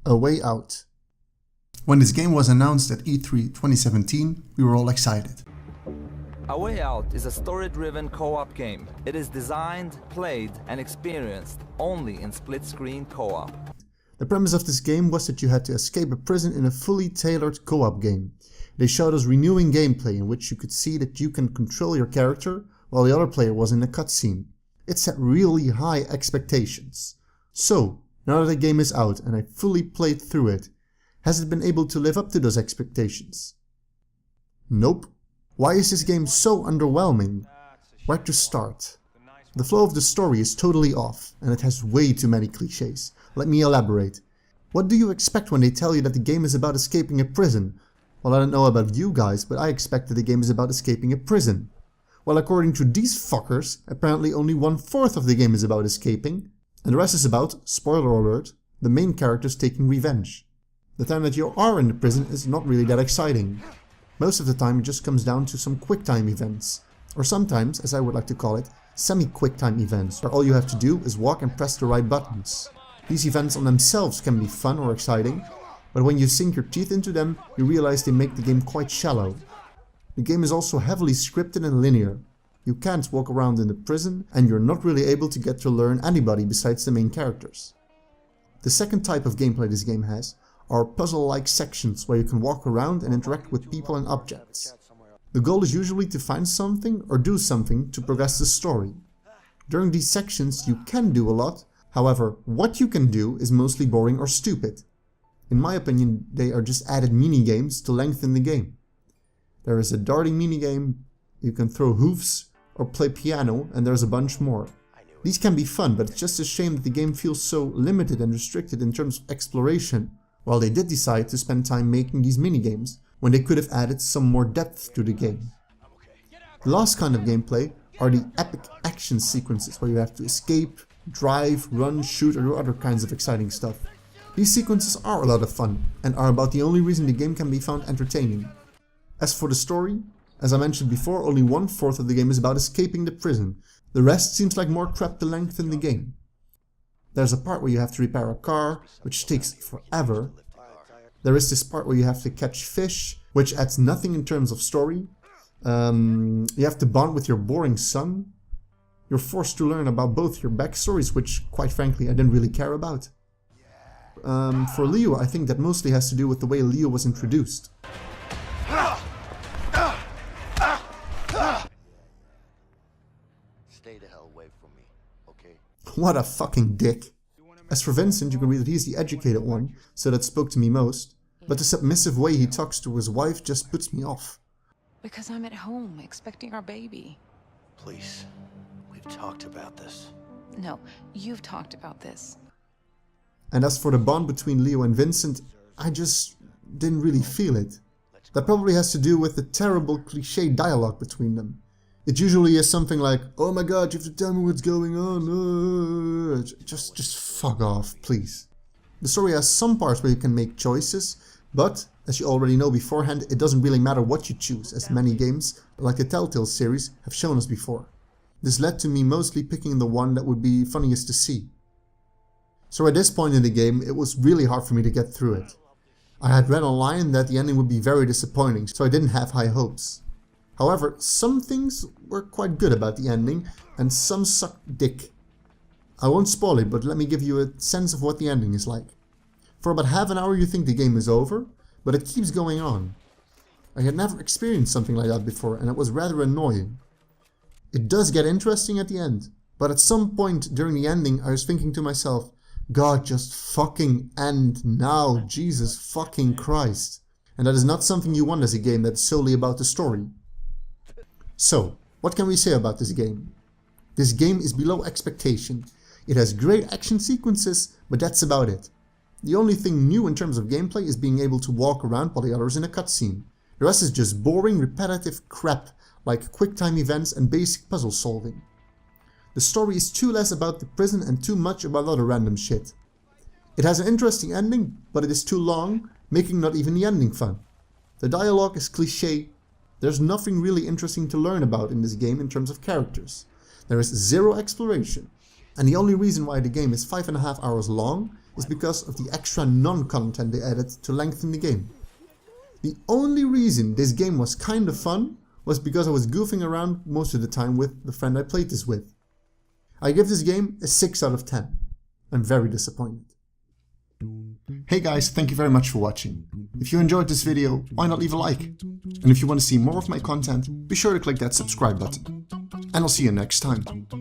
A Way Out. When this game was announced at E3 2017, we were all excited. A Way Out is a story-driven co-op game. It is designed, played, and experienced only in split-screen co-op. The premise of this game was that you had to escape a prison in a fully tailored co-op game. They showed us renewing gameplay in which you could see that you can control your character while the other player was in a cutscene. It set really high expectations. So, now that the game is out and I fully played through it, has it been able to live up to those expectations? Nope. Why is this game so underwhelming? Where to start? The flow of the story is totally off, and it has way too many cliches. Let me elaborate. What do you expect when they tell you that the game is about escaping a prison? Well, I don't know about you guys, but I expect that the game is about escaping a prison. Well, according to these fuckers, apparently only 1/4 of the game is about escaping, and the rest is about, spoiler alert, the main characters taking revenge. The time that you are in the prison is not really that exciting. Most of the time it just comes down to some quick-time events, or sometimes, as I would like to call it, semi-quick-time events, where all you have to do is walk and press the right buttons. These events on themselves can be fun or exciting, but when you sink your teeth into them, you realize they make the game quite shallow. The game is also heavily scripted and linear. You can't walk around in the prison, and you're not really able to get to learn anybody besides the main characters. The second type of gameplay this game has are puzzle-like sections where you can walk around and interact with people and objects. The goal is usually to find something or do something to progress the story. During these sections you can do a lot, however, what you can do is mostly boring or stupid. In my opinion, they are just added mini-games to lengthen the game. There is a darting minigame, you can throw hoofs or play piano, and there's a bunch more. These can be fun, but it's just a shame that the game feels so limited and restricted in terms of exploration, while they did decide to spend time making these minigames, when they could have added some more depth to the game. The last kind of gameplay are the epic action sequences where you have to escape, drive, run, shoot, or do other kinds of exciting stuff. These sequences are a lot of fun, and are about the only reason the game can be found entertaining. As for the story, as I mentioned before, only 1/4 of the game is about escaping the prison. The rest seems like more crap to lengthen the game. There's a part where you have to repair a car, which takes forever. There is this part where you have to catch fish, which adds nothing in terms of story. You have to bond with your boring son. You're forced to learn about both your backstories, which, quite frankly, I didn't really care about. For Leo, I think that mostly has to do with the way Leo was introduced. Stay the hell away from me, okay? What a fucking dick. As for Vincent, you can read that he's the educated one, so that spoke to me most. But the submissive way he talks to his wife just puts me off. Because I'm at home, expecting our baby. Please, we've talked about this. No, you've talked about this. And as for the bond between Leo and Vincent, I just didn't really feel it. That probably has to do with the terrible cliché dialogue between them. It usually is something like, "Oh my god, you have to tell me what's going on." Just fuck off, please. The story has some parts where you can make choices, but, as you already know beforehand, it doesn't really matter what you choose, as many games, like the Telltale series, have shown us before. This led to me mostly picking the one that would be funniest to see. So at this point in the game, it was really hard for me to get through it. I had read online that the ending would be very disappointing, so I didn't have high hopes. However, some things were quite good about the ending, and some sucked dick. I won't spoil it, but let me give you a sense of what the ending is like. For about half an hour you think the game is over, but it keeps going on. I had never experienced something like that before, and it was rather annoying. It does get interesting at the end, but at some point during the ending I was thinking to myself, God, just fucking end now, Jesus fucking Christ. And that is not something you want as a game that's solely about the story. So, what can we say about this game? This game is below expectation. It has great action sequences, but that's about it. The only thing new in terms of gameplay is being able to walk around while the others in a cutscene. The rest is just boring, repetitive crap, like quick-time events and basic puzzle solving. The story is too less about the prison and too much about other random shit. It has an interesting ending, but it is too long, making not even the ending fun. The dialogue is cliché. There's nothing really interesting to learn about in this game in terms of characters. There is zero exploration. And the only reason why the game is 5.5 hours long is because of the extra non-content they added to lengthen the game. The only reason this game was kind of fun was because I was goofing around most of the time with the friend I played this with. I give this game a 6 out of 10. I'm very disappointed. Hey guys, thank you very much for watching. If you enjoyed this video, why not leave a like? And if you want to see more of my content, be sure to click that subscribe button. And I'll see you next time.